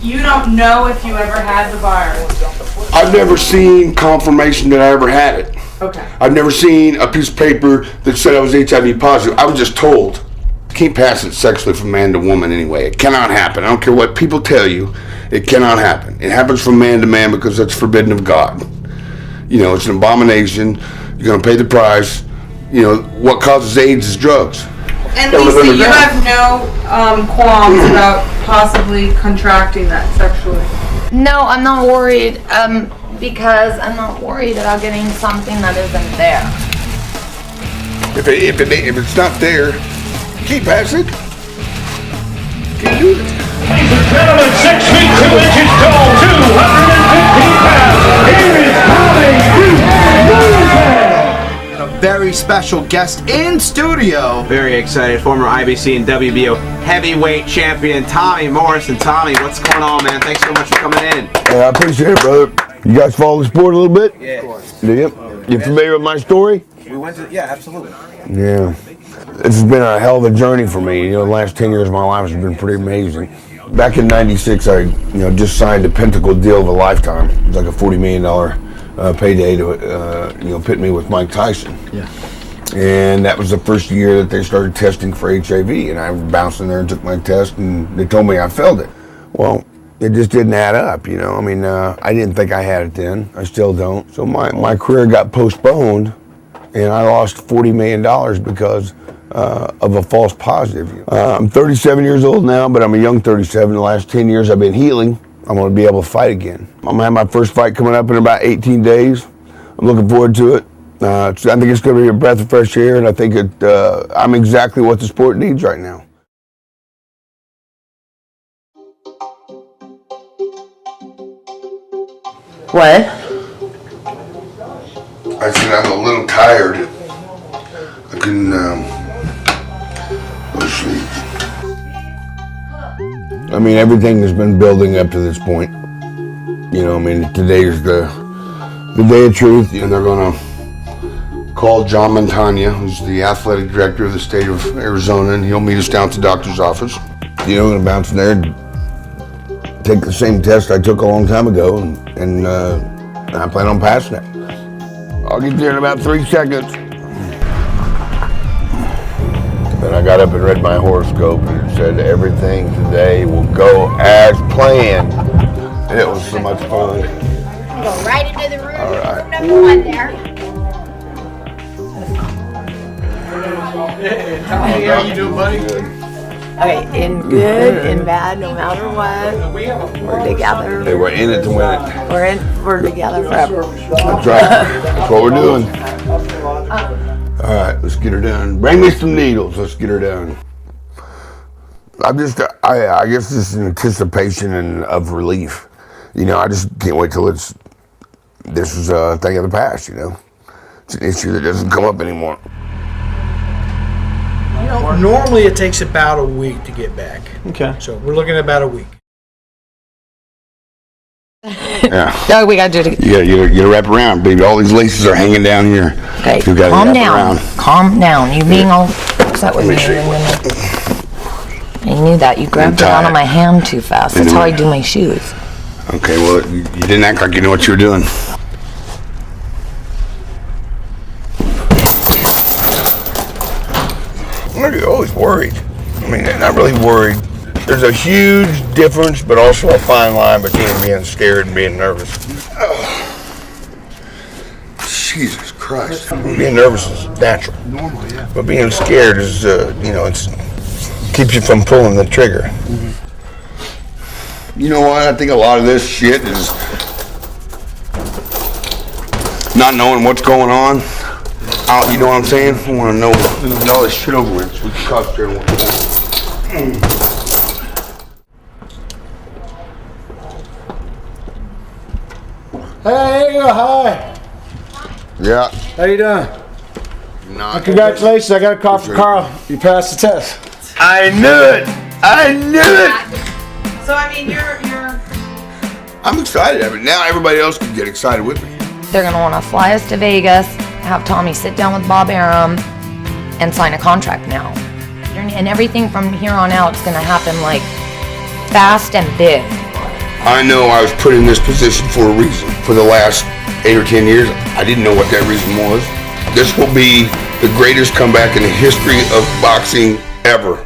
You don't know if you ever had the virus? I've never seen confirmation that I ever had it. Okay. I've never seen a piece of paper that said I was HIV positive. I was just told. You can't pass it sexually from man to woman anyway. It cannot happen. I don't care what people tell you. It cannot happen. It happens from man to man because that's forbidden of God. You know, it's an abomination. You're going to pay the price. You know, what causes AIDS is drugs. And Lisa, you have no qualms about possibly contracting that sexually? No, I'm not worried because I'm not worried about getting something that isn't there. If it's not there, you can't pass it. You can't do it. Ladies and gentlemen, 6 feet 2 inches tall, 215 pounds. Here is Morrison. A very special guest in studio. Very excited. Former IBC and WBO heavyweight champion Tommy Morrison. Tommy, what's going on, man? Thanks so much for coming in. Yeah, I appreciate it, brother. You guys follow the sport a little bit? Yeah, of course. Do you? You familiar with my story? We went to, yeah, absolutely. Yeah. This has been a hell of a journey for me. You know, the last 10 years of my life has been pretty amazing. Back in '96, I just signed a Pentacle deal of a lifetime. It was like a $40 million payday to pit me with Mike Tyson. Yeah. And that was the first year that they started testing for HIV, and I bounced in there and took my test, and they told me I failed it. Well, it just didn't add up, you know. I mean, I didn't think I had it then. I still don't. So my career got postponed, and I lost $40 million because of a false positive. I'm 37 years old now, but I'm a young 37. The last 10 years I've been healing. I'm going to be able to fight again. I'm going to have my first fight coming up in about 18 days. I'm looking forward to it. I think it's going to be a breath of fresh air, and I think I'm exactly what the sport needs right now. What? I said I'm a little tired. I couldn't go to sleep. I mean, everything has been building up to this point. You know, I mean, today is the day of truth, and they're gonna call John Montagna, who's the athletic director of the state of Arizona, and he'll meet us down at the doctor's office. You know, I'm gonna bounce in there and take the same test I took a long time ago, and I plan on passing it. I'll get there in about 3 seconds. Then I got up and read my horoscope, and it said everything today will go as planned. And it was so much fun. Go right into the room. All right. Number 1 there. Hey, how you doing, buddy? Okay, in good, in bad, no matter what, we're together. Hey, we're in it to win it. We're together forever. That's right. That's what we're doing. All right, let's get her done. Bring me some needles. Let's get her done. I guess this is an anticipation and of relief. You know, I just can't wait till this is a thing of the past, you know. It's an issue that doesn't come up anymore. You know, normally it takes about a week to get back. Okay. So we're looking at about a week. Yeah. Oh, we gotta do it again. You gotta wrap around, baby. All these laces are hanging down here. Okay, You gotta calm wrap down. around. Calm down. You being all upset with Let me. me see. I knew that. You grabbed it out of my hand too fast. That's how I do my shoes. Okay, well, you didn't act like you knew what you were doing. You're always worried. I mean, not really worried. There's a huge difference, but also a fine line between being scared and being nervous. Oh. Jesus Christ. Being nervous is natural. Normal, yeah. But being scared is, it keeps you from pulling the trigger. Mm-hmm. You know what? I think a lot of this shit is not knowing what's going on. You know what I'm saying? I want to know all this shit over with so we can concentrate on what's going on. Hey, hi. Yeah. How you doing? Congratulations, I got a call from Carl. You passed the test. I knew it. So I mean, you're. I'm excited. I mean, now everybody else can get excited with me. They're gonna want to fly us to Vegas, have Tommy sit down with Bob Arum, and sign a contract now. And everything from here on out is gonna happen like fast and big. I know I was put in this position for a reason. For the last 8 or 10 years, I didn't know what that reason was. This will be the greatest comeback in the history of boxing ever.